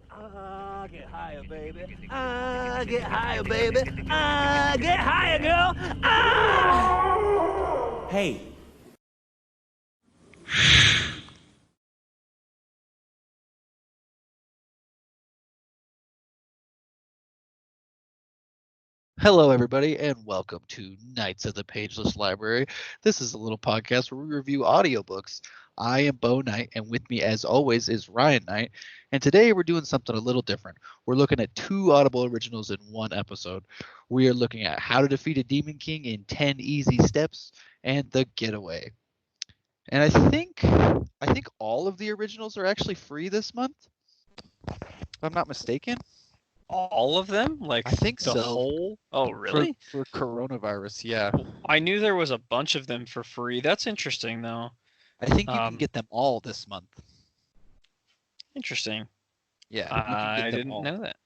Get higher, baby. Get higher, baby. Get higher, girl. Hey. Hello, everybody, and welcome to Knights of the Pageless Library. This is a little podcast where we review audiobooks. I am Bo Knight, and with me, as always, is Ryan Knight. And today we're doing something a little different. We're looking at two Audible Originals in one episode. We are looking at How to Defeat a Demon King in 10 Easy Steps and The Getaway. And I think all of the originals are actually free this month, if I'm not mistaken. All of them? Like I think the so. whole? Oh, really? For coronavirus, yeah. I knew there was a bunch of them for free. That's interesting, though. I think you can get them all this month. Interesting. Yeah, I didn't know that.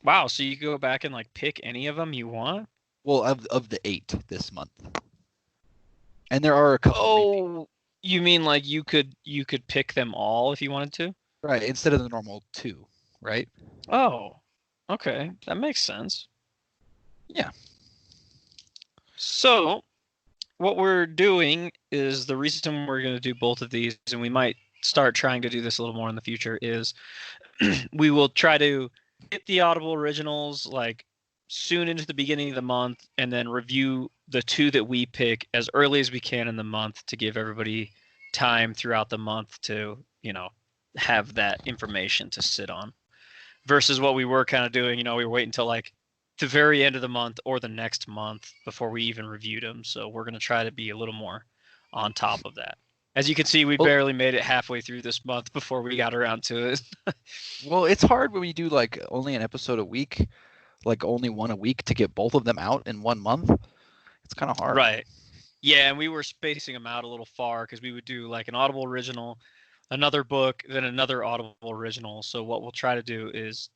Wow, so you go back and like pick any of them you want? Well, of the 8 this month, and there are a couple. Oh, you mean like you could pick them all if you wanted to? Right, instead of the normal 2, right? Oh, okay, that makes sense. Yeah. So, what we're doing is the reason we're going to do both of these, and we might start trying to do this a little more in the future, is we will try to get the Audible Originals like soon into the beginning of the month, and then review the 2 that we pick as early as we can in the month to give everybody time throughout the month to, have that information to sit on. Versus what we were kind of doing, we were waiting until like the very end of the month or the next month before we even reviewed them. So we're going to try to be a little more on top of that. As you can see, we barely made it halfway through this month before we got around to it. Well, it's hard when you do like only an episode a week, like only one a week, to get both of them out in 1 month. It's kind of hard. Right. Yeah, and we were spacing them out a little far because we would do like an Audible original, another book, then another Audible original. So what we'll try to do is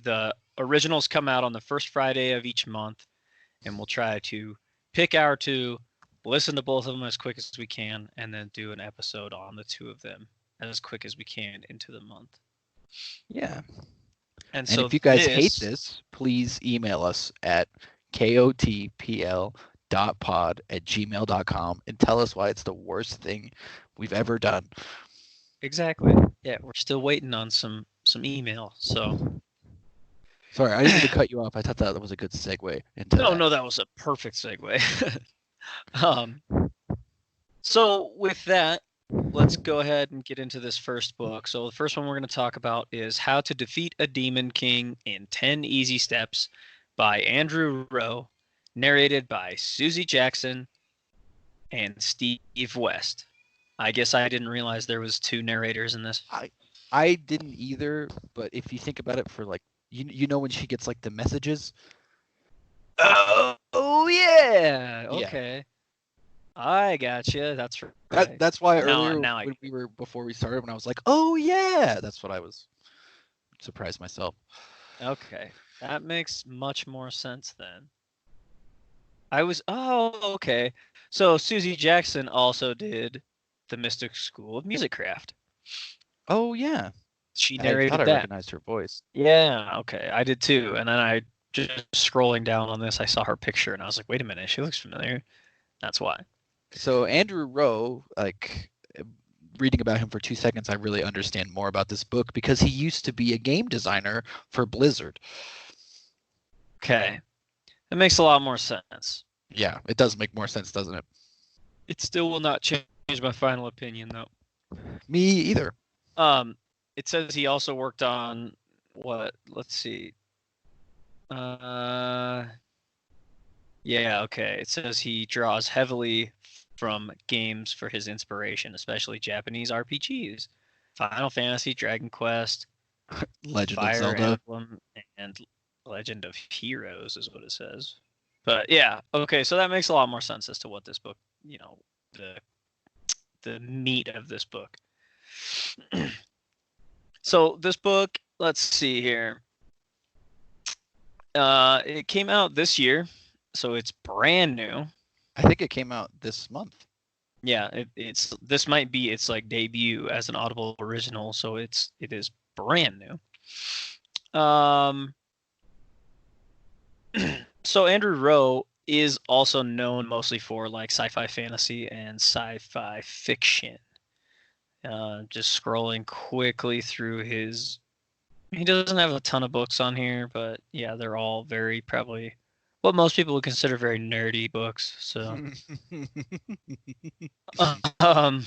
the originals come out on the first Friday of each month, and we'll try to pick our 2, listen to both of them as quick as we can, and then do an episode on the 2 of them as quick as we can into the month. Yeah. And so if you guys hate this, please email us at kotpl.pod@gmail.com and tell us why it's the worst thing we've ever done. Exactly. Yeah, we're still waiting on some email. So sorry, I didn't mean to cut you off. I thought that was a good segue into No, that was a perfect segue. So with that, let's go ahead and get into this first book. So the first one we're going to talk about is How to Defeat a Demon King in 10 Easy Steps by Andrew Rowe, narrated by Susie Jackson and Steve West. I guess I didn't realize there was 2 narrators in this. I didn't either, but if you think about it, for like you know when she gets like the messages. Oh yeah. Okay. Yeah. I gotcha. That's right. That's why earlier before we started, when I was like, oh yeah, that's what I was surprised myself. Okay, that makes much more sense then. Okay. So Susie Jackson also did The Mystic School of Musicraft. Oh yeah. She narrated that. I recognized her voice. Yeah, okay. I did too. And then I just scrolling down on this, I saw her picture and I was like, wait a minute, she looks familiar. That's why. So Andrew Rowe, like reading about him for 2 seconds, I really understand more about this book because he used to be a game designer for Blizzard. Okay. That makes a lot more sense. Yeah, it does make more sense, doesn't it? It still will not change my final opinion, though. Me either. It says he also worked on what? Let's see. Yeah, okay. It says he draws heavily from games for his inspiration, especially Japanese RPGs. Final Fantasy, Dragon Quest, Legend Fire of Zelda, Emblem, and Legend of Heroes is what it says. But yeah, okay, so that makes a lot more sense as to what this book, the meat of this book. So this book, let's see here. It came out this year, so it's brand new. I think it came out this month. Yeah, this might be its like debut as an Audible original, so it is brand new. So Andrew Rowe is also known mostly for like sci-fi fantasy and sci-fi fiction. Just scrolling quickly through his. He doesn't have a ton of books on here, but yeah, they're all very probably what most people would consider very nerdy books. So, um,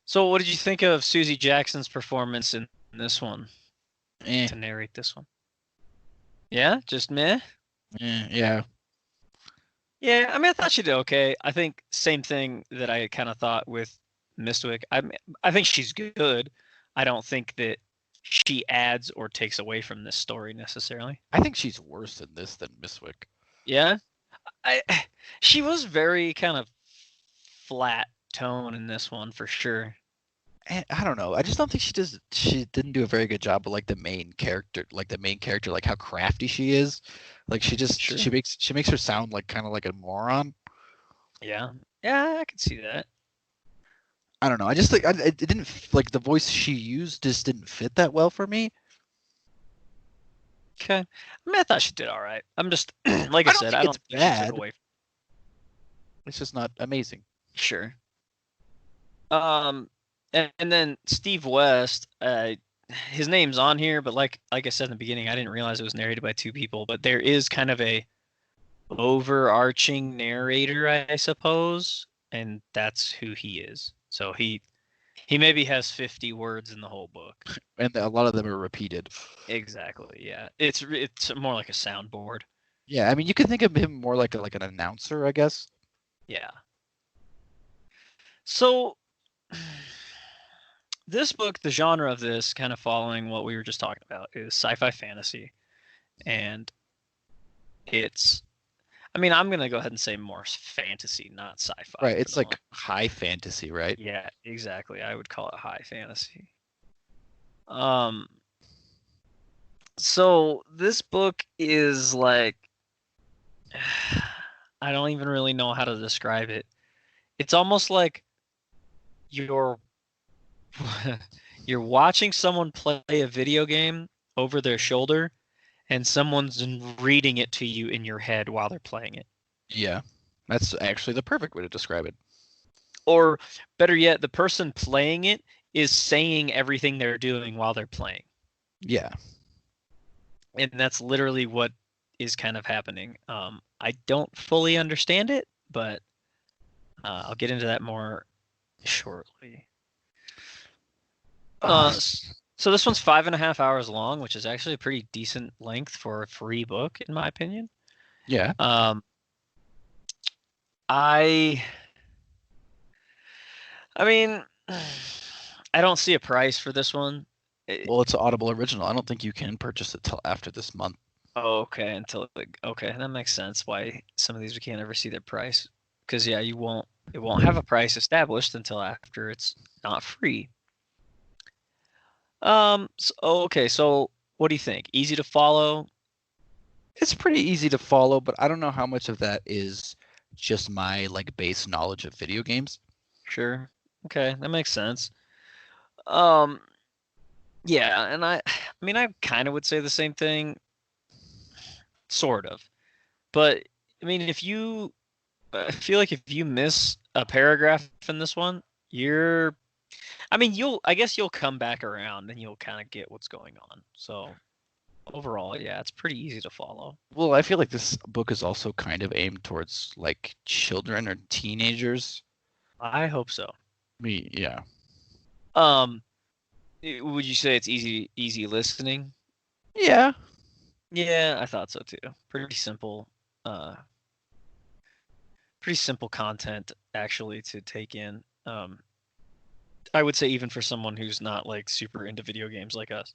so what did you think of Susie Jackson's performance in this one to narrate this one? Yeah, just meh. Yeah. Yeah, I mean, I thought she did okay. I think same thing that I kind of thought with Mistwick. I think she's good. I don't think that she adds or takes away from this story necessarily. I think she's worse in this than Mistwick. Yeah, she was very kind of flat tone in this one for sure. And I don't know. I just don't think she didn't do a very good job of like the main character, like how crafty she is. Like she makes her sound like kind of like a moron. Yeah, I can see that. I don't know. I just think it didn't like the voice she used just didn't fit that well for me. Okay, I mean, I thought she did all right. I'm just like I said, I don't think bad. she took away. It's just not amazing. Sure. And then Steve West, his name's on here, but like I said in the beginning, I didn't realize it was narrated by two people. But there is kind of a overarching narrator, I suppose, and that's who he is. So he maybe has 50 words in the whole book, and a lot of them are repeated. Exactly. Yeah, it's more like a soundboard. Yeah, I mean, you could think of him more like an announcer, I guess. Yeah. So this book, the genre of this, kind of following what we were just talking about, is sci-fi fantasy, and it's. I mean, I'm gonna go ahead and say more fantasy, not sci-fi. Right, it's like high fantasy, right? Yeah, exactly. I would call it high fantasy. So this book is like, I don't even really know how to describe it. It's almost like you're watching someone play a video game over their shoulder, and someone's reading it to you in your head while they're playing it. Yeah, that's actually the perfect way to describe it. Or better yet, the person playing it is saying everything they're doing while they're playing. Yeah. And that's literally what is kind of happening. I don't fully understand it, but I'll get into that more shortly. So this one's 5.5 hours long, which is actually a pretty decent length for a free book, in my opinion. Yeah. I mean, I don't see a price for this one. Well, it's an Audible Original. I don't think you can purchase it till after this month. Oh, okay. Okay, that makes sense. Why some of these we can't ever see their price? Because yeah, it won't have a price established until after it's not free. Okay. So what do you think? Easy to follow? It's pretty easy to follow, but I don't know how much of that is just my like base knowledge of video games. Sure. Okay, that makes sense. Yeah, and I mean, I kind of would say the same thing, sort of. But I mean, I feel like if you miss a paragraph in this one, I guess you'll come back around and you'll kind of get what's going on. So overall, yeah, it's pretty easy to follow. Well, I feel like this book is also kind of aimed towards like children or teenagers. I hope so. Yeah. Would you say it's easy listening? Yeah. Yeah, I thought so too. Pretty simple content actually to take in. I would say even for someone who's not like super into video games like us.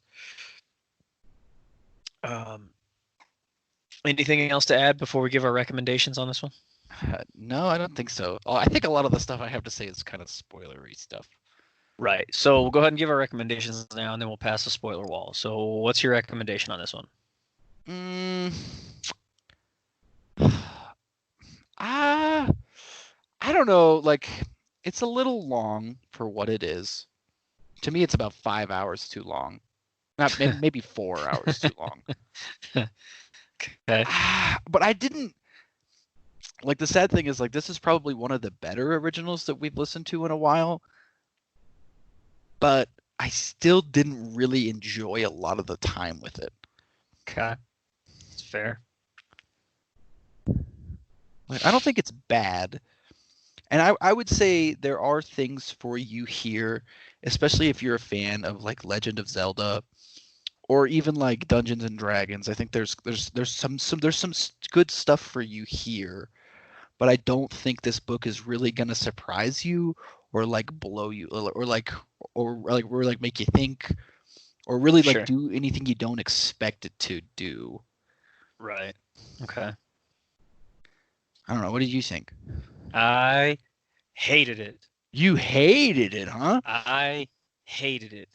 Anything else to add before we give our recommendations on this one? No, I don't think so. I think a lot of the stuff I have to say is kind of spoilery stuff. Right. So we'll go ahead and give our recommendations now, and then we'll pass the spoiler wall. So what's your recommendation on this one? I don't know. Like, it's a little long for what it is, To me, it's about 5 hours too long. Not maybe 4 hours too long. Okay. But I didn't like. The sad thing is, like, this is probably one of the better originals that we've listened to in a while. But I still didn't really enjoy a lot of the time with it. Okay. It's fair. Like, I don't think it's bad. And I would say there are things for you here, especially if you're a fan of like Legend of Zelda or even like Dungeons and Dragons. I think there's some good stuff for you here, but I don't think this book is really gonna surprise you or like blow you or like make you think or really like Sure. do anything you don't expect it to do. Right. Okay. I don't know. What did you think? I hated it. You hated it, huh? I hated it.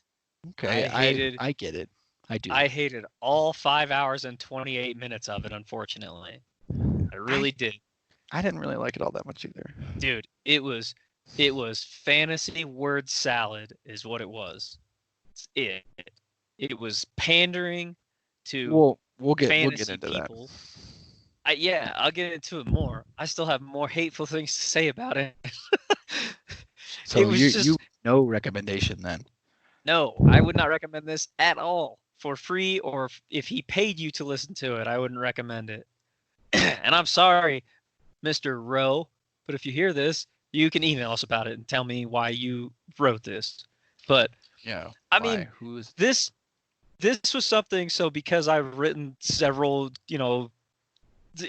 Okay, I get it. I do. I hated all 5 hours and 28 minutes of it, unfortunately. I really did. I didn't really like it all that much either. Dude, it was fantasy word salad is what it was. It's it. It was pandering to We'll get fantasy into people. Yeah, I'll get into it more. I still have more hateful things to say about it. So it was you no recommendation then? No, I would not recommend this at all for free, or if he paid you to listen to it, I wouldn't recommend it. And I'm sorry, Mr. Rowe, but if you hear this, you can email us about it and tell me why you wrote this. But Yeah. I mean, who's this was something. So because I've written several,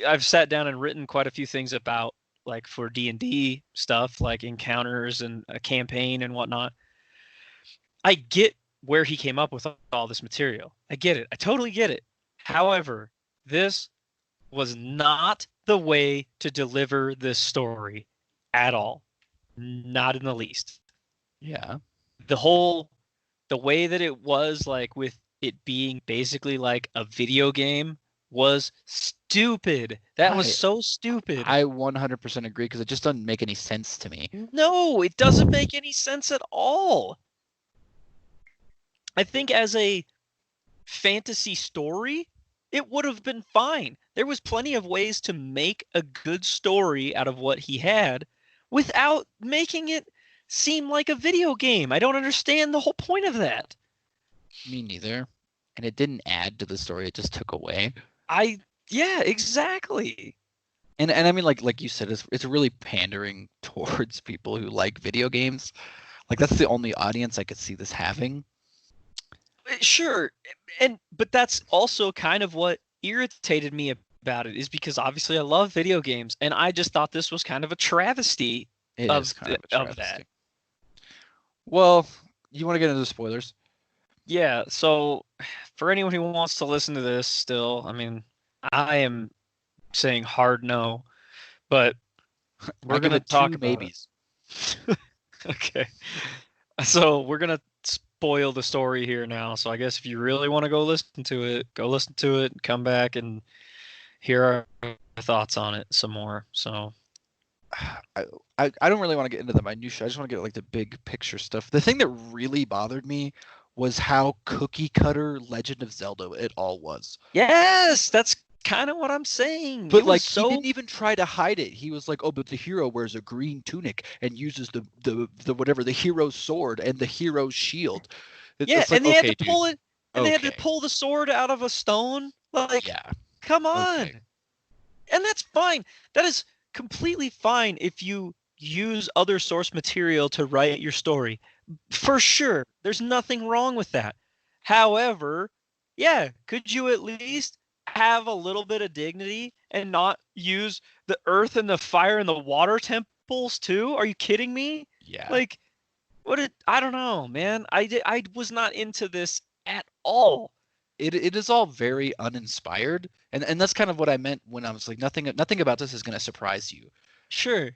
I've sat down and written quite a few things about like for D&D stuff, like encounters and a campaign and whatnot. I get where he came up with all this material. I get it. I totally get it. However, this was not the way to deliver this story at all. Not in the least. Yeah. The way that it was, like with it being basically like a video game, was stupid. That was so stupid. I 100% agree because it just doesn't make any sense to me. No, it doesn't make any sense at all. I think as a fantasy story, it would have been fine. There was plenty of ways to make a good story out of what he had without making it seem like a video game. I don't understand the whole point of that. Me neither. And it didn't add to the story, it just took away. Yeah, exactly. And I mean, like you said, it's really pandering towards people who like video games. Like that's the only audience I could see this having. Sure, but that's also kind of what irritated me about it, is because obviously I love video games, and I just thought this was kind of a travesty of that. Well, you want to get into the spoilers? Yeah, so for anyone who wants to listen to this still, I mean, I am saying hard no, but we're going to talk about maybes. Okay. So we're going to spoil the story here now. So I guess if you really want to go listen to it, and come back and hear our thoughts on it some more. So I don't really want to get into the minutia. I just want to get like the big picture stuff. The thing that really bothered me was how cookie cutter Legend of Zelda it all was. Yes, that's kind of what I'm saying. But like he didn't even try to hide it. He was like, "Oh, but the hero wears a green tunic and uses the whatever, the hero's sword and the hero's shield." It's like, and they had to pull it, and they had to pull the sword out of a stone. Like, yeah, come on. Okay. And that's fine. That is completely fine if you use other source material to write your story. For sure. There's nothing wrong with that. However, yeah, could you at least have a little bit of dignity and not use the earth and the fire and the water temples too? Are you kidding me? Yeah. Like, I don't know, man. I was not into this at all. It is all very uninspired, and that's kind of what I meant when I was like, nothing about this is going to surprise you. Sure.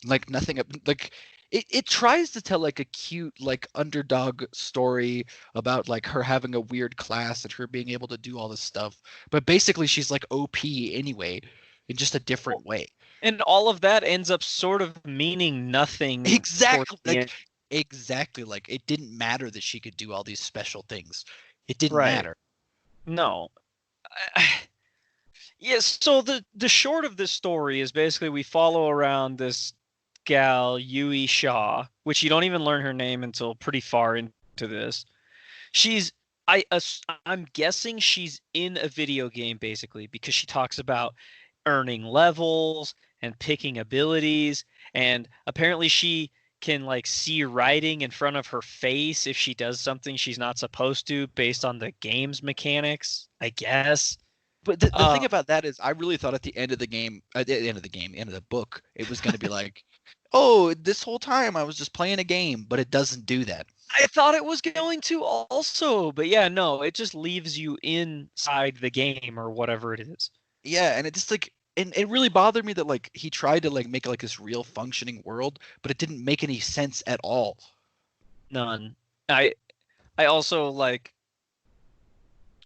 Like nothing, like it tries to tell like a cute like underdog story about like her having a weird class and her being able to do all this stuff, but basically she's like OP anyway, in just a different way. And all of that ends up sort of meaning nothing. Exactly. Exactly. Like it didn't matter that she could do all these special things. It didn't Right. matter. No. Yes, so the short of this story is basically we follow around this gal, Yui Shaw, which you don't even learn her name until pretty far into this. She's I'm guessing she's in a video game basically because she talks about earning levels and picking abilities, and apparently she can like see writing in front of her face if she does something she's not supposed to based on the game's mechanics, I guess. But the Uh, thing about that is, I really thought at the end of the game, at the end of the game, the end of the book, it was going to be like, oh, this whole time I was just playing a game, but it doesn't do that. I thought it was going to also, but yeah, no, it just leaves you inside the game or whatever it is. Yeah, and it just like, and it really bothered me that like he tried to like make like this real functioning world, but it didn't make any sense at all. None. I also like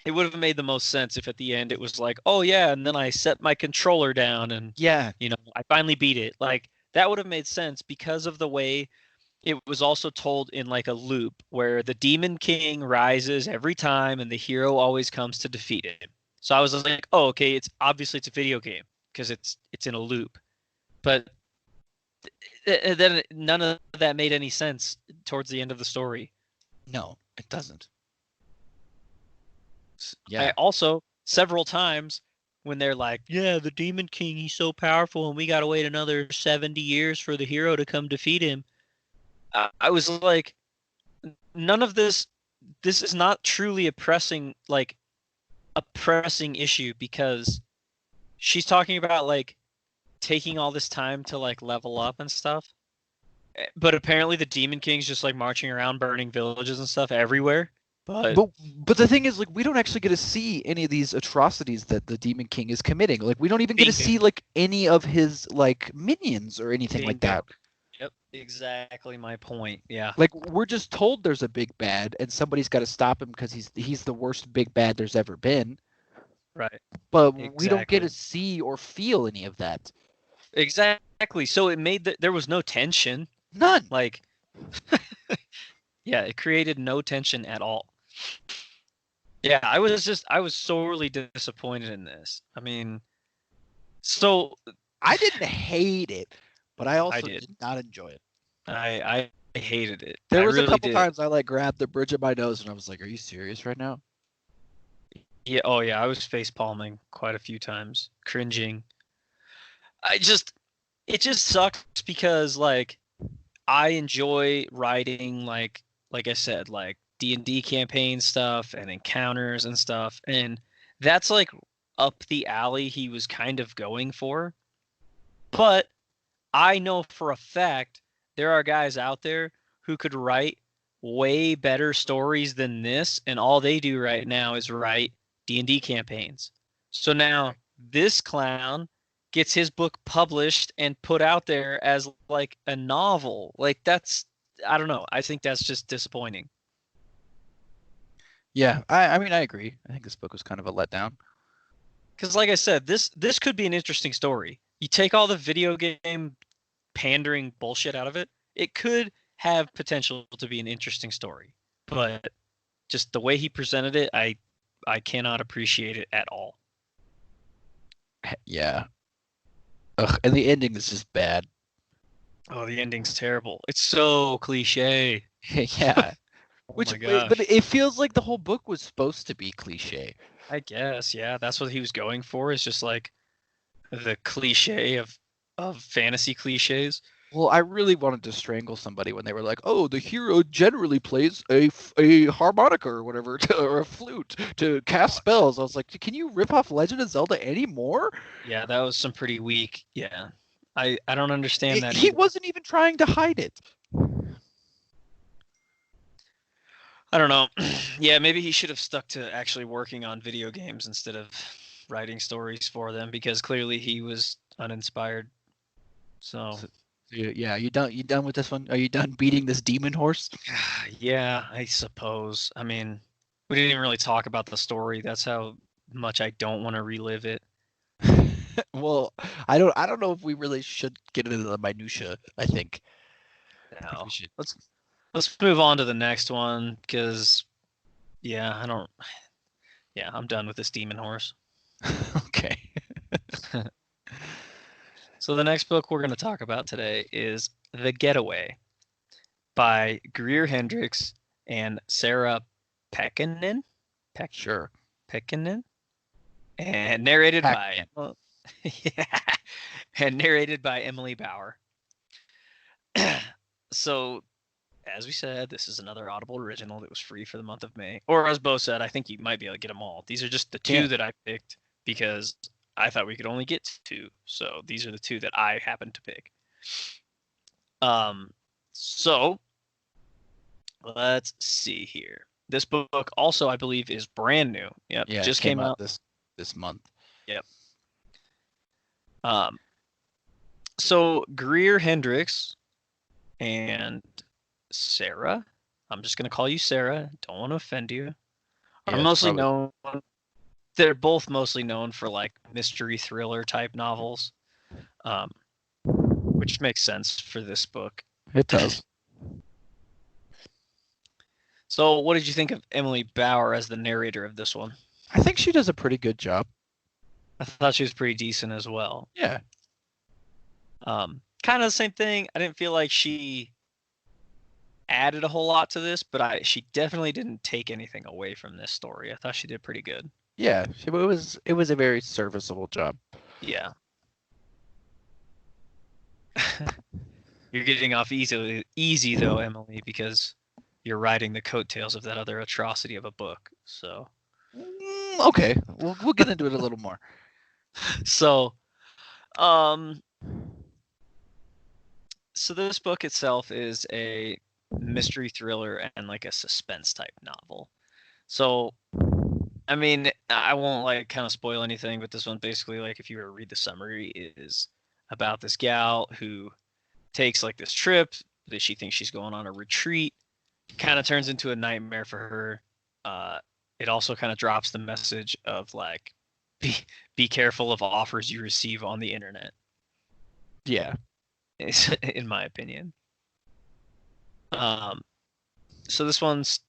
it would have made the most sense if at the end it was like, oh yeah, and then I set my controller down and Yeah, I finally beat it. Like that would have made sense because of the way it was also told in like a loop where the Demon King rises every time and the hero always comes to defeat him. So I was like, oh, okay, it's obviously it's a video game because it's in a loop. But then none of that made any sense towards the end of the story. no, it doesn't. I Yeah, also several times when they're like, yeah, the Demon King, he's so powerful and we got to wait another 70 years for the hero to come defeat him. I was like, none of this is not truly a pressing issue because she's talking about like taking all this time to like level up and stuff. But apparently the Demon King's just like marching around burning villages and stuff everywhere. But but the thing is, like, we don't actually get to see any of these atrocities that the Demon King is committing. Like, we don't even get to see like any of his like minions or anything like that. Yep, exactly my point. Yeah. Like, we're just told there's a big bad and somebody's got to stop him because he's the worst big bad there's ever been. Right. But we don't get Exactly. to see or feel any of that. Exactly. So it made there was no tension. None. Like, yeah, it created no tension at all. Yeah, I was sorely disappointed in this. I mean, so I didn't hate it, but I also did. did not enjoy it. I hated it. There I was really a couple did. times I like grabbed the bridge of my nose and I was like, "Are you serious right now?" Yeah, oh yeah, I was face palming quite a few times, cringing. It just sucks because like I enjoy writing like I said, like D&D campaign stuff and encounters and stuff, and that's like up the alley he was kind of going for. But I know for a fact there are guys out there who could write way better stories than this, and all they do right now is write D&D campaigns. So now this clown gets his book published and put out there as like a novel. Like that's I don't know. I think that's just disappointing. Yeah, I mean, I agree. I think this book was kind of a letdown. Because like I said, this could be an interesting story. You take all the video game pandering bullshit out of it, it could have potential to be an interesting story. But just the way he presented it, I cannot appreciate it at all. Yeah. Ugh, and the ending is just bad. Oh, the ending's terrible. It's so cliche. Yeah. Oh Which, my gosh. but it feels like the whole book was supposed to be cliche. I guess, yeah, that's what he was going for. Is just like the cliche of fantasy cliches. Well, I really wanted to strangle somebody when they were like, "Oh, the hero generally plays a harmonica or whatever, or a flute to cast spells." I was like, "Can you rip off Legend of Zelda anymore?" Yeah, that was some pretty weak. Yeah, I don't understand that He either. wasn't even trying to hide it. I don't know. Yeah, maybe he should have stuck to actually working on video games instead of writing stories for them because clearly he was uninspired. So Yeah, you done with this one? Are you done beating this demon horse? yeah, I suppose. I mean, we didn't even really talk about the story. That's how much I don't want to relive it. Well, I don't know if we really should get into the minutia. I think No. we should. Let's Let's move on to the next one because, I'm done with this demon horse. Okay. So the next book we're going to talk about today is The Getaway by Greer Hendricks and Sarah Pekkanen. Sure. Pekkanen, and narrated by and narrated by Emily Bauer. So, as we said, this is another Audible original that was free for the month of May. Or as Bo said, I think you might be able to get them all. These are just the two that I picked because I thought we could only get two. So these are the two that I happened to pick. So let's see here. This book also, I believe, is brand new. Yep, Yeah, just came out this month. Yep. So Greer Hendricks and Sarah, I'm just gonna call you Sarah. Don't want to offend you. Are mostly known. They're both mostly known for like mystery thriller type novels, which makes sense for this book. It does. So, what did you think of Emily Bauer as the narrator of this one? I think she does a pretty good job. I thought she was pretty decent as well. Yeah. Kind of the same thing. I didn't feel like she added a whole lot to this, but she definitely didn't take anything away from this story. I thought she did pretty good. Yeah, it was a very serviceable job. Yeah. You're getting off easy though, Emily, because you're riding the coattails of that other atrocity of a book. So. Okay, we'll get into it a little more. So, so this book itself is a mystery thriller and like a suspense type novel. So, I mean, I won't like kind of spoil anything, but this one basically, like, if you were to read the summary, is about this gal who takes like this trip that she thinks she's going on a retreat. Kind of turns into a nightmare for her. It also kind of drops the message of like, be careful of offers you receive on the internet. Yeah, in my opinion. So this one's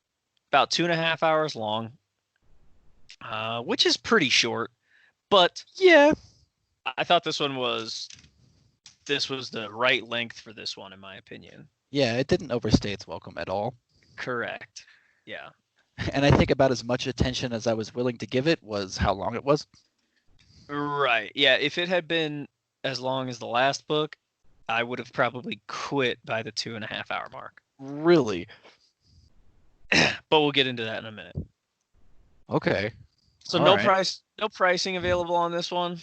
about 2.5 hours long, which is pretty short, but yeah, I thought this was the right length for this one, in my opinion. Yeah, it didn't overstay its welcome at all. Correct. Yeah. And I think about as much attention as I was willing to give it was how long it was. Right. Yeah. If it had been as long as the last book, I would have probably quit by the 2.5 hour mark. Really? But we'll get into that in a minute. Okay. So no pricing available on this one.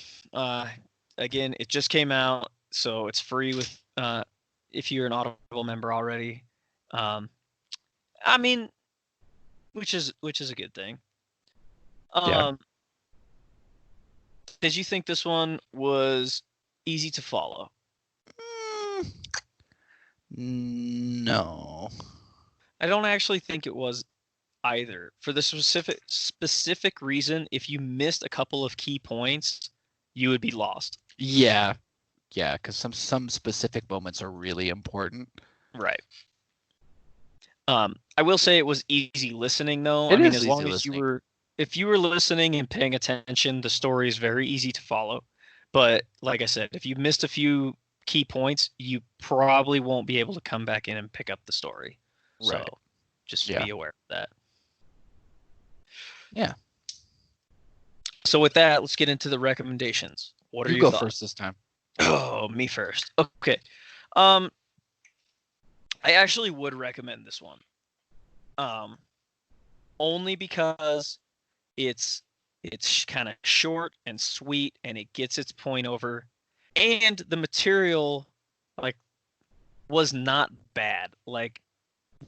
Again, it just came out, so it's free with if you're an Audible member already. I mean, which is a good thing. Yeah. Did you think this one was easy to follow? No. I don't actually think it was either. For the specific reason, if you missed a couple of key points, you would be lost. Yeah, because some specific moments are really important. Right. I will say it was easy listening though. As long as if you were listening and paying attention, the story is very easy to follow. But like I said, if you missed a few key points, you probably won't be able to come back in and pick up the story. Right. So just be aware of that. Yeah. So with that, let's get into the recommendations. What are your thoughts? You go first this time. Oh, me first. Okay. I actually would recommend this one. Only because it's kind of short and sweet and it gets its point over, and the material was not bad. Like,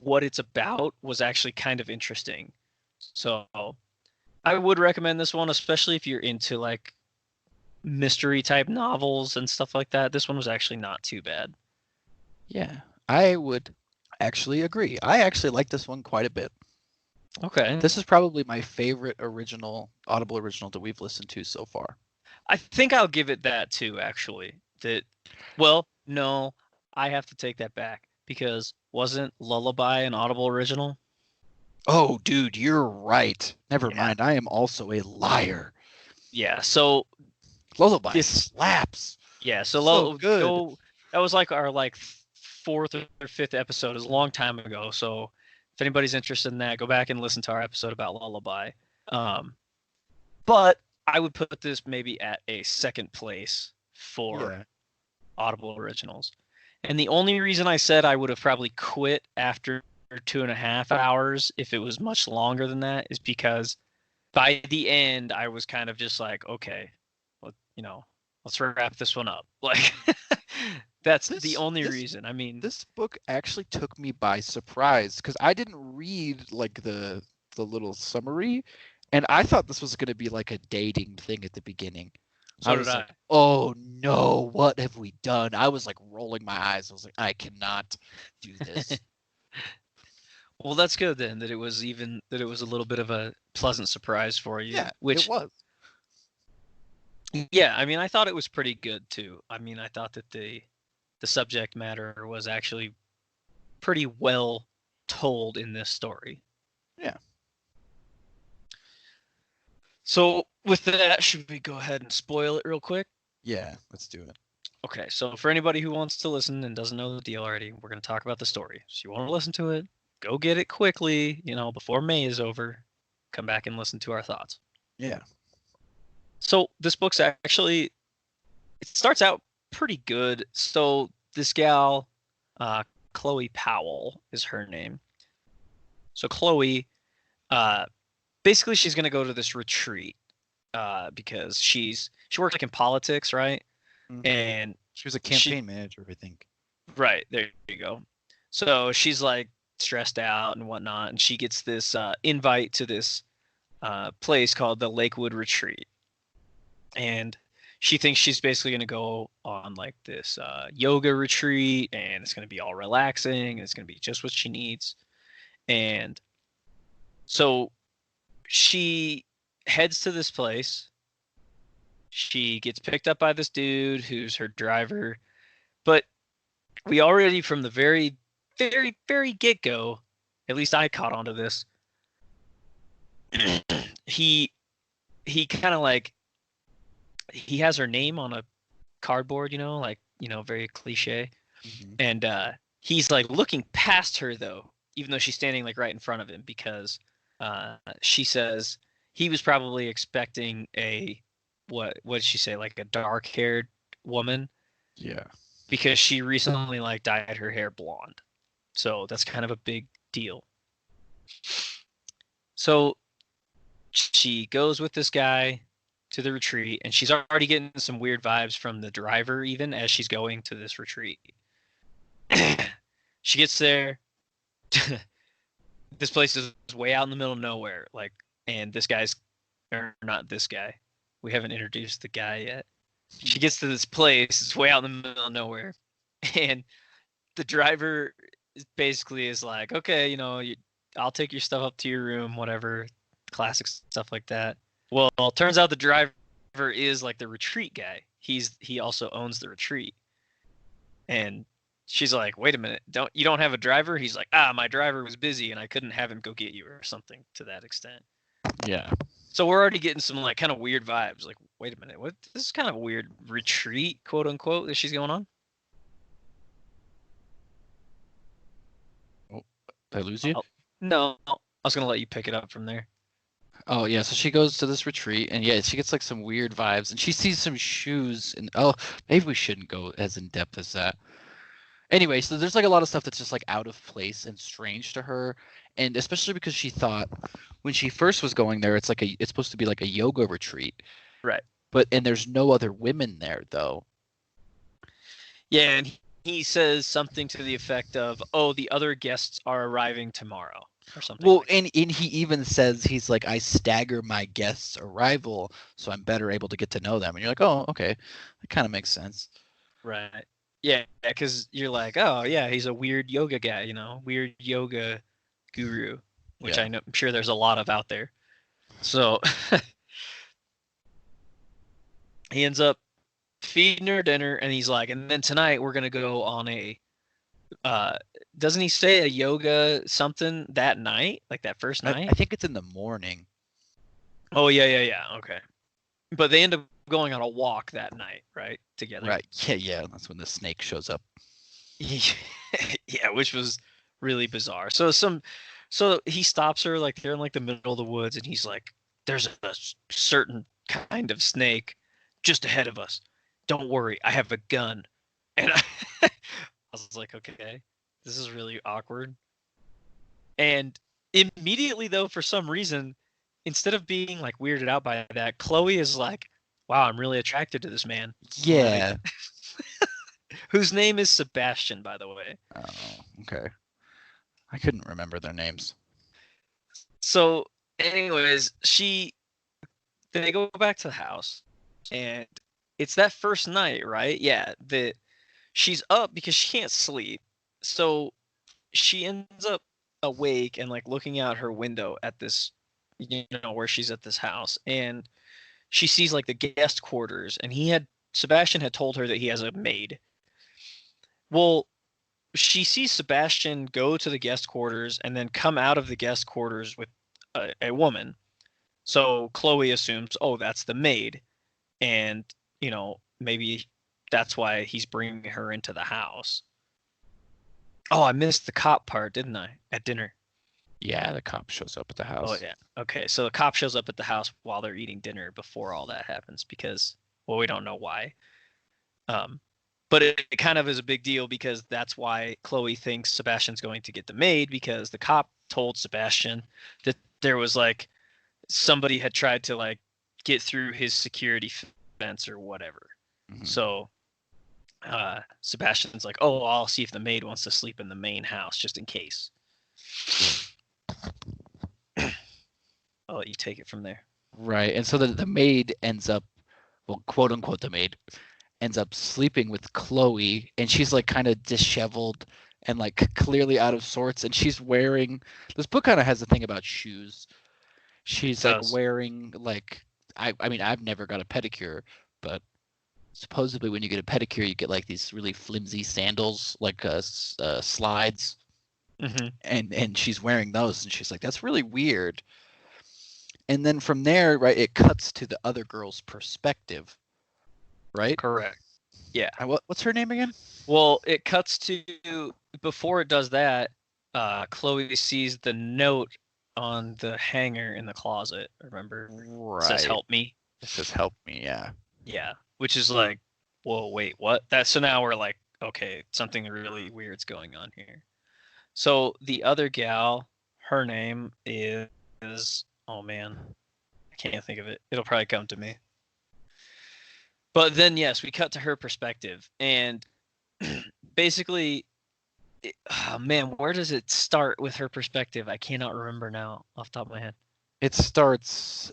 what it's about was actually kind of interesting. So I would recommend this one, especially if you're into like mystery type novels and stuff like that. This one was actually not too bad. Yeah, I would actually agree. I actually like this one quite a bit. Okay. This is probably my favorite Audible original that we've listened to so far. I think I'll give it that too, actually. No, I have to take that back because wasn't Lullaby an Audible original? Oh, dude, you're right. Never Yeah. mind. I am also a liar. Yeah. So Lullaby this, slaps. yeah. So good. That was like our like fourth or fifth episode. It was a long time ago. So if anybody's interested in that, go back and listen to our episode about Lullaby. But I would put this maybe at a second place for Yeah. Audible Originals. And the only reason I said I would have probably quit after 2.5 hours if it was much longer than that is because by the end I was kind of just like, okay, well, let's wrap this one up. Like that's the only reason. I mean, this book actually took me by surprise because I didn't read like the little summary, and I thought this was going to be like a dating thing at the beginning. So I was did like, oh no, what have we done? I was like rolling my eyes. I was like, I cannot do this. Well, that's good then that it was a little bit of a pleasant surprise for you. Yeah, which it was. Yeah, I mean, I thought it was pretty good too. I mean, I thought that the subject matter was actually pretty well told in this story. Yeah. So with that, should we go ahead and spoil it real quick? Yeah, let's do it. Okay, so for anybody who wants to listen and doesn't know the deal already, we're going to talk about the story. So you want to listen to it, go get it quickly, before May is over. Come back and listen to our thoughts. Yeah. So this book's actually, it starts out pretty good. So this gal, Chloe Powell is her name. So Chloe, basically she's going to go to this retreat because she works like in politics, right? Mm-hmm. And she was a campaign manager, I think. Right, there you go. So she's like stressed out and whatnot, and she gets this invite to this place called the Lakewood Retreat. And she thinks she's basically going to go on like this yoga retreat, and it's going to be all relaxing, and it's going to be just what she needs. And so she heads to this place. She gets picked up by this dude who's her driver. But we already, from the very, very, very get-go, at least I caught onto this, he kind of like, he has her name on a cardboard, very cliche. Mm-hmm. And he's like looking past her though, even though she's standing like right in front of him, because she says he was probably expecting what did she say, like a dark-haired woman? Yeah. Because she recently like dyed her hair blonde. So that's kind of a big deal. So she goes with this guy to the retreat, and she's already getting some weird vibes from the driver even as she's going to this retreat. She gets there. This place is way out in the middle of nowhere, and this guy's, or not this guy. We haven't introduced the guy yet. She gets to this place, it's way out in the middle of nowhere, and the driver basically is like, okay, I'll take your stuff up to your room, whatever, classic stuff like that. Well, it turns out the driver is like the retreat guy. He also owns the retreat. And she's like, wait a minute, you don't have a driver? He's like, my driver was busy and I couldn't have him go get you, or something to that extent. Yeah. So we're already getting some like kind of weird vibes. Like, wait a minute, what? This is kind of a weird retreat, quote unquote, that she's going on. Oh, did I lose you? No, I was gonna let you pick it up from there. Oh yeah, so she goes to this retreat, and yeah, she gets like some weird vibes, and she sees some shoes, and maybe we shouldn't go as in depth as that. Anyway, so there's like a lot of stuff that's just like out of place and strange to her, and especially because she thought when she first was going there, it's supposed to be like a yoga retreat, right? And there's no other women there though. Yeah, and he says something to the effect of, "Oh, the other guests are arriving tomorrow," or something. Well, and he even says, he's like, I stagger my guests' arrival so I'm better able to get to know them. And you're like, oh, okay, that kind of makes sense. Right. Yeah, because you're like, oh yeah, he's a weird yoga guy, weird yoga guru, which yeah. I'm sure there's a lot of out there. So he ends up feeding her dinner, and he's like, and then tonight we're gonna go on a Doesn't he say a yoga something that night, like that first night? I think it's in the morning. Oh yeah. Okay. But they end up going on a walk that night, right? Together. Right. Yeah. That's when the snake shows up. Yeah, which was really bizarre. So he stops her, like they're in like the middle of the woods, and he's like, "There's a certain kind of snake just ahead of us. Don't worry, I have a gun." And I was like, "Okay, this is really awkward." And immediately, though, for some reason, instead of being like weirded out by that, Chloe is like, "Wow, I'm really attracted to this man." Yeah. Like, whose name is Sebastian, by the way. Oh, okay. I couldn't remember their names. So, anyways, they go back to the house, and it's that first night, right? Yeah, that she's up because she can't sleep. So she ends up awake and like looking out her window at this, where she's at this house, and she sees like the guest quarters, and Sebastian had told her that he has a maid. Well, she sees Sebastian go to the guest quarters and then come out of the guest quarters with a woman. So Chloe assumes, oh, that's the maid. And, maybe that's why he's bringing her into the house. Oh, I missed the cop part, didn't I? At dinner. Yeah, the cop shows up at the house. Oh, yeah. Okay, so the cop shows up at the house while they're eating dinner before all that happens because, well, we don't know why. But it kind of is a big deal because that's why Chloe thinks Sebastian's going to get the maid, because the cop told Sebastian that there was like somebody had tried to like get through his security fence or whatever. Mm-hmm. So Sebastian's like, oh, I'll see if the maid wants to sleep in the main house just in case. I'll let you take it from there. Right. And so the maid ends up, well, quote unquote, the maid ends up sleeping with Chloe, and she's like kind of disheveled and like clearly out of sorts, and she's wearing, this book kind of has a thing about shoes. She's like wearing like, I mean, I've never got a pedicure, but supposedly when you get a pedicure, you get like these really flimsy sandals, like slides. Mm-hmm. And she's wearing those, and she's like, that's really weird. And then from there, right, it cuts to the other girl's perspective. Right? Correct. Yeah. What's her name again? Well, it cuts to, before it does that, Chloe sees the note on the hanger in the closet. Remember? Right. It says "Help me." It says "Help me." Yeah. Yeah. Which is like, whoa, wait, what? So now we're like, okay, something really weird's going on here. So the other gal, her name is, oh man, I can't think of it. It'll probably come to me. But then, yes, we cut to her perspective, and basically, oh man, where does it start with her perspective? I cannot remember now off the top of my head. It starts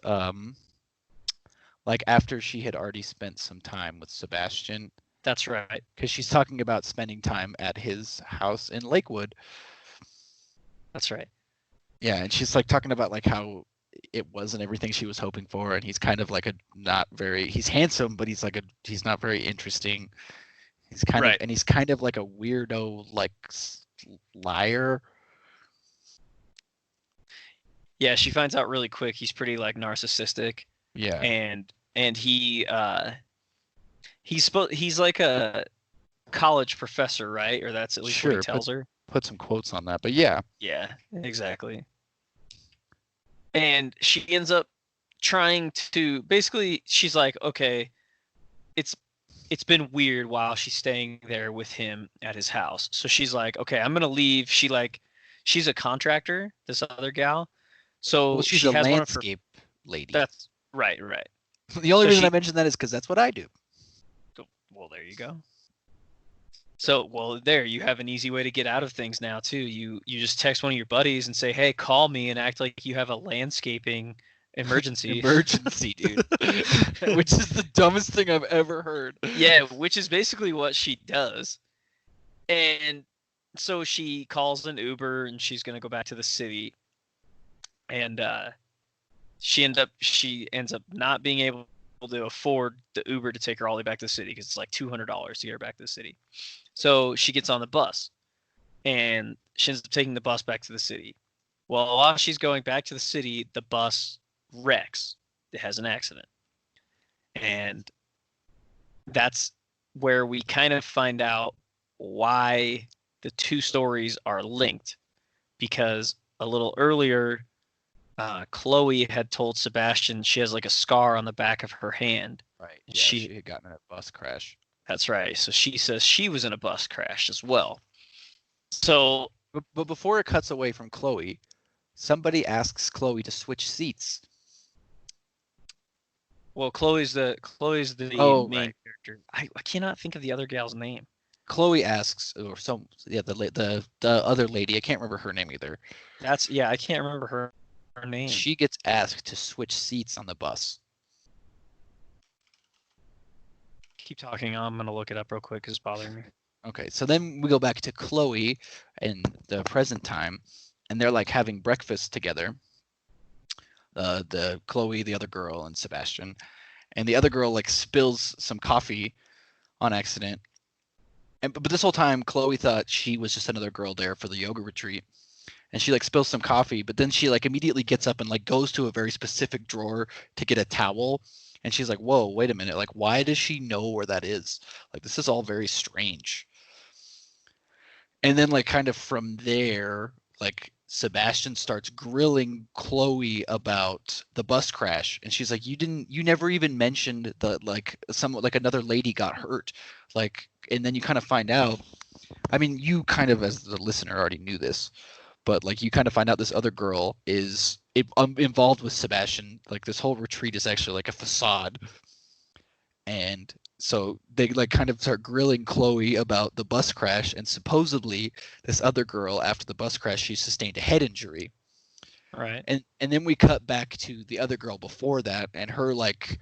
like after she had already spent some time with Sebastian. That's right. Because she's talking about spending time at his house in Lakewood. That's right. Yeah, and she's like talking about like how it wasn't everything she was hoping for, and he's kind of like he's handsome, but he's not very interesting. He's kind of, and he's kind of like a weirdo, like liar. Yeah, she finds out really quick he's pretty like narcissistic. Yeah. And he's like a college professor, right? Or that's at least what he tells her. Put some quotes on that, but yeah. Yeah, exactly. And she ends up trying to, basically, she's like, okay, it's been weird while she's staying there with him at his house. So she's like, okay, I'm gonna leave. She's a contractor, this other gal. So she's a landscape lady. That's right. The only reason I mentioned that is because that's what I do. Well, there you go. So, there you have an easy way to get out of things now too. You just text one of your buddies and say, "Hey, call me," and act like you have a landscaping emergency. Emergency, dude. Which is the dumbest thing I've ever heard. Yeah, which is basically what she does. And so she calls an Uber, and she's gonna go back to the city. And she ends up not being able to afford the Uber to take her all the way back to the city because it's like $200 to get her back to the city. So she gets on the bus, and she ends up taking the bus back to the city. Well, while she's going back to the city, the bus wrecks. It has an accident. And that's where we kind of find out why the two stories are linked. Because a little earlier, Chloe had told Sebastian she has like a scar on the back of her hand. Right. Yeah, She- she had gotten in a bus crash. That's right. So she says she was in a bus crash as well. So But before it cuts away from Chloe, somebody asks Chloe to switch seats. well, Chloe's the Oh, main right. character. I cannot think of the other gal's name. Chloe asks, or the other lady, I can't remember her name either. I can't remember her name. She gets asked to switch seats on the bus. Keep talking. I'm gonna look it up real quick because it's bothering me. Okay, so then we go back to Chloe in the present time, and they're like having breakfast together. The Chloe, the other girl, and Sebastian, and the other girl like spills some coffee on accident. But this whole time, Chloe thought she was just another girl there for the yoga retreat, and she like spills some coffee. But then she like immediately gets up and like goes to a very specific drawer to get a towel, and she's like, "Whoa, wait a minute! Like, why does she know where that is? Like, this is all very strange." And then like kind of from there, like Sebastian starts grilling Chloe about the bus crash, and she's like, you never even mentioned that like another lady got hurt, like, and then you kind of find out, I mean, you kind of as the listener already knew this, but like you kind of find out this other girl is involved with Sebastian. Like this whole retreat is actually like a facade, and so they like kind of start grilling Chloe about the bus crash, and supposedly this other girl, after the bus crash, she sustained a head injury. Right. And then we cut back to the other girl before that, and her like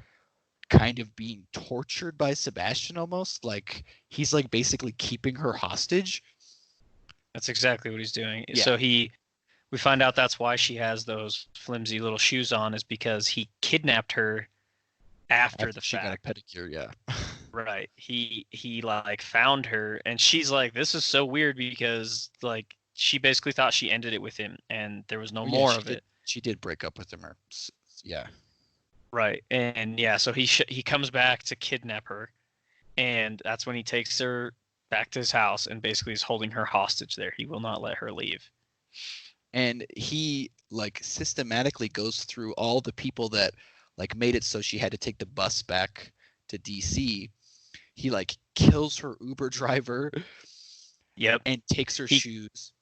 kind of being tortured by Sebastian almost. Like he's like basically keeping her hostage. That's exactly what he's doing. Yeah. So we find out that's why she has those flimsy little shoes on, is because he kidnapped her after the she fact. got a pedicure, yeah. Right. He like found her, and she's like, this is so weird because like she basically thought she ended it with him, and there was no Oh, yeah, more she of did- it. She did break up with him, yeah. Right. And yeah, so he comes back to kidnap her, and that's when he takes her back to his house and basically is holding her hostage there. He will not let her leave. And he like systematically goes through all the people that like made it so she had to take the bus back to DC. He like kills her Uber driver. Yep. And takes her shoes.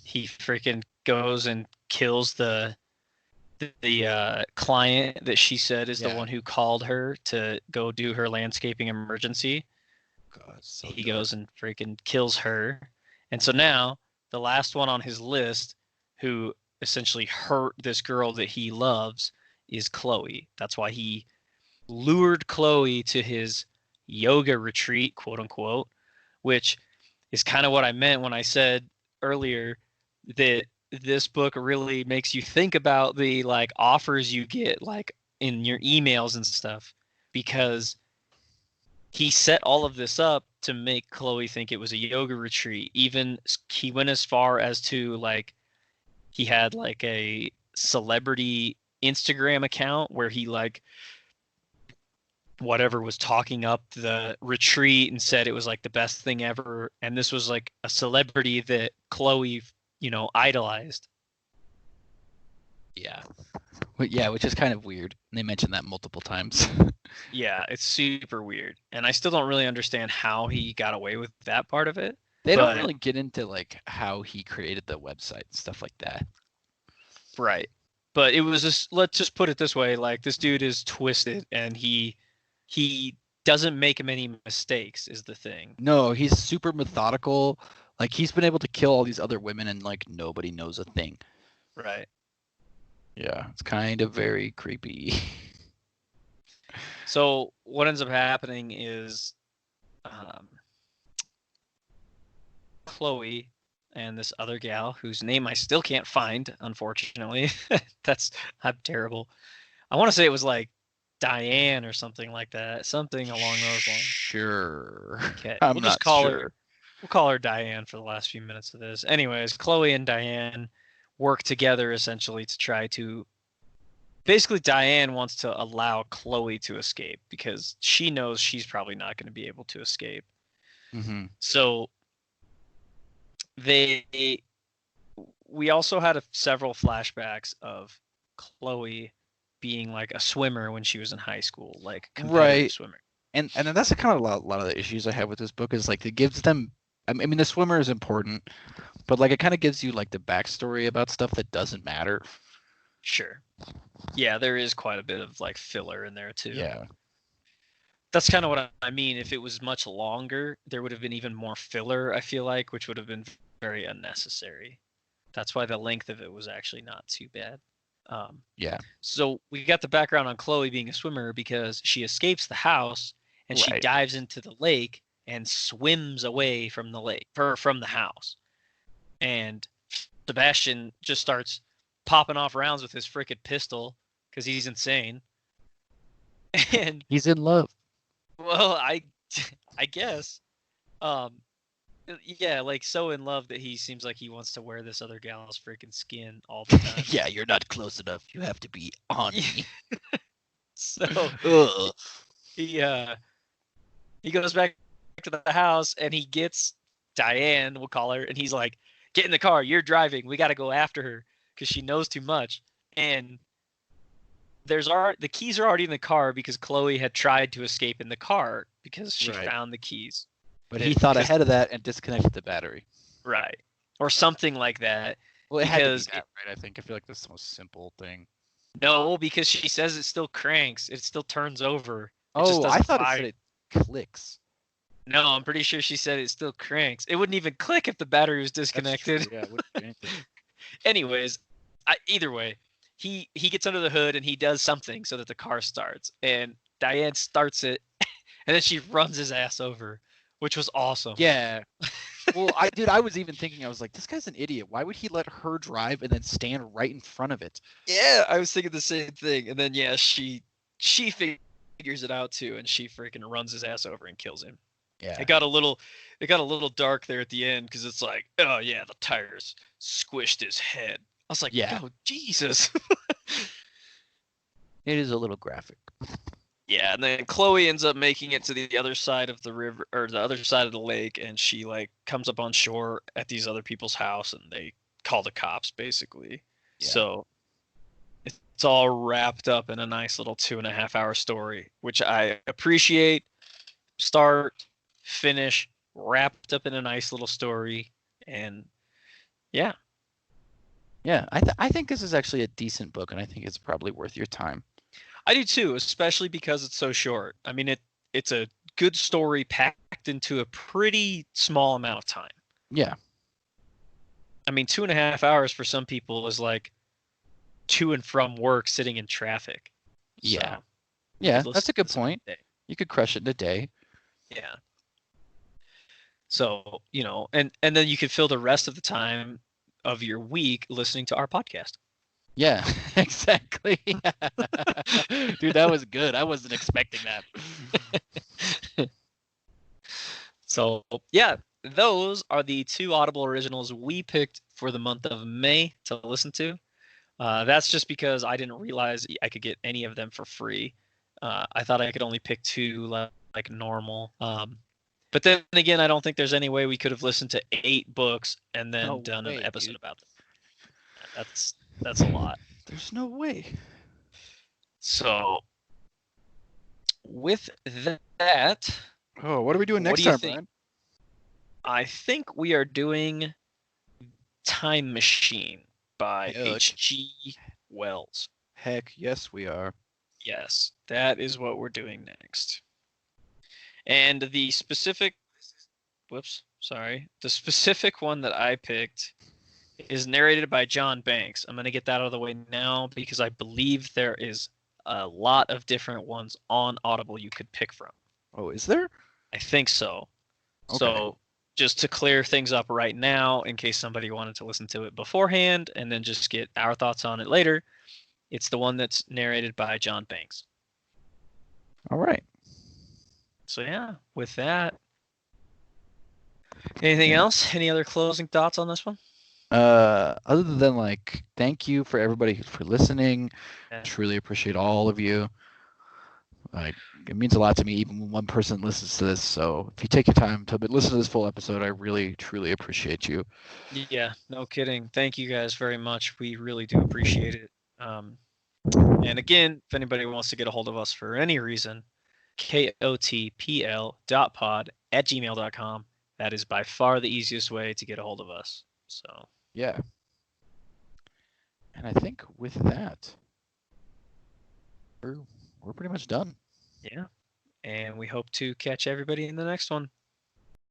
He freaking goes and kills the client that she said is the one who called her to go do her landscaping emergency. God, so he dark. goes and freaking kills her. And so now the last one on his list who essentially hurt this girl that he loves is Chloe. That's why he lured Chloe to his yoga retreat, quote unquote, which is kind of what I meant when I said earlier that this book really makes you think about the like offers you get like in your emails and stuff, because he set all of this up to make Chloe think it was a yoga retreat. Even he went as far as to like he had like a celebrity Instagram account where he like whatever was talking up the retreat and said it was like the best thing ever, and this was like a celebrity that Chloe, idolized. Yeah. Yeah, which is kind of weird. They mentioned that multiple times. Yeah, it's super weird, and I still don't really understand how he got away with that part of it. They don't really get into like how he created the website and stuff like that. Right. But it was just, let's just put it this way, like this dude is twisted and he doesn't make many mistakes is the thing. No, he's super methodical. Like he's been able to kill all these other women and like nobody knows a thing. Right. Yeah, it's kind of very creepy. So what ends up happening is Chloe and this other gal whose name I still can't find, unfortunately. I'm terrible. I want to say it was like Diane or something like that. Something along those lines. Sure. Okay. I'm we'll not just call sure. her We'll call her Diane for the last few minutes of this. Anyways, Chloe and Diane work together essentially to try to. Basically, Diane wants to allow Chloe to escape because she knows she's probably not going to be able to escape. Mm-hmm. So we also had several flashbacks of Chloe being like a swimmer when she was in high school, like competitive Right. swimmer. And then that's kind of a lot of the issues I have with this book is like it gives them. I mean, the swimmer is important, but like it kind of gives you like the backstory about stuff that doesn't matter. Sure. Yeah, there is quite a bit of like filler in there too. Yeah. That's kind of what I mean. If it was much longer, there would have been even more filler, I feel like, which would have been very unnecessary. That's why the length of it was actually not too bad. Yeah. So we got the background on Chloe being a swimmer because she escapes the house and she Right. dives into the lake and swims away from the lake, from the house. And Sebastian just starts popping off rounds with his frickin' pistol because he's insane. And He's in love. well, I guess, yeah, like so in love that he seems like he wants to wear this other gal's freaking skin all the time. Yeah, you're not close enough. You have to be on me. So Ugh. he goes back to the house and he gets Diane, we'll call her, and he's like, "Get in the car. You're driving. We got to go after her because she knows too much." And the keys are already in the car because Chloe had tried to escape in the car because she Right. found the keys. But he thought ahead of that and disconnected the battery. Right. Or something like that. Well, it had to be Because that, right? I think. I feel like that's the most simple thing. No, because she says it still cranks. It still turns over. It just Oh, I doesn't thought fire. it said it clicks. No, I'm pretty sure she said it still cranks. It wouldn't even click if the battery was That's true, disconnected. yeah, it wouldn't do anything. Anyways, either way, he gets under the hood and he does something so that the car starts. And Diane starts it, and then she runs his ass over, which was awesome. Yeah. Well, I was even thinking, I was like, this guy's an idiot. Why would he let her drive and then stand right in front of it? Yeah, I was thinking the same thing. And then yeah, she figures it out too, and she freaking runs his ass over and kills him. Yeah. It got a little dark there at the end because it's like, oh yeah, the tires squished his head. I was like, Yeah. oh Jesus. It is a little graphic. Yeah, and then Chloe ends up making it to the other side of the river or the other side of the lake, and she like comes up on shore at these other people's house, and they call the cops basically. Yeah. So it's all wrapped up in a nice little 2.5 hour story, which I appreciate. Start, finish, wrapped up in a nice little story, and yeah. Yeah, I think this is actually a decent book, and I think it's probably worth your time. I do too, especially because it's so short. I mean, it's a good story packed into a pretty small amount of time. Yeah. I mean, 2.5 hours for some people is like to and from work sitting in traffic. Yeah. So, Yeah, listen that's a to good this every point. day. You could crush it in a day. Yeah. So, and then you could fill the rest of the time of your week listening to our podcast. Yeah, exactly. Dude, that was good. I wasn't expecting that. So, yeah, those are the 2 Audible originals we picked for the month of May to listen to. That's just because I didn't realize I could get any of them for free. I thought I could only pick 2 like normal. But then again, I don't think there's any way we could have listened to 8 books and then No done way, an episode dude. about them. That's a lot. There's no way. So, with that, Oh, what are we doing What next do you time, think? Brian? I think we are doing Time Machine by Heck. H.G. Wells. Heck, yes, we are. Yes, that is what we're doing next. And the specific one that I picked is narrated by John Banks. I'm going to get that out of the way now because I believe there is a lot of different ones on Audible you could pick from. Oh, is there? I think so. Okay. So just to clear things up right now, in case somebody wanted to listen to it beforehand and then just get our thoughts on it later, it's the one that's narrated by John Banks. All right. So yeah, with that, Anything Yeah. else? Any other closing thoughts on this one? Other than like, thank you for everybody for listening. Yeah. Truly appreciate all of you. Like, it means a lot to me, even when one person listens to this. So if you take your time to listen to this full episode, I really, truly appreciate you. Yeah, no kidding. Thank you guys very much. We really do appreciate it. And again, if anybody wants to get a hold of us for any reason, kotpl.pod@gmail.com. That is by far the easiest way to get a hold of us. So Yeah. And I think with that, we're pretty much done. yeah, and we hope to catch everybody in the next one.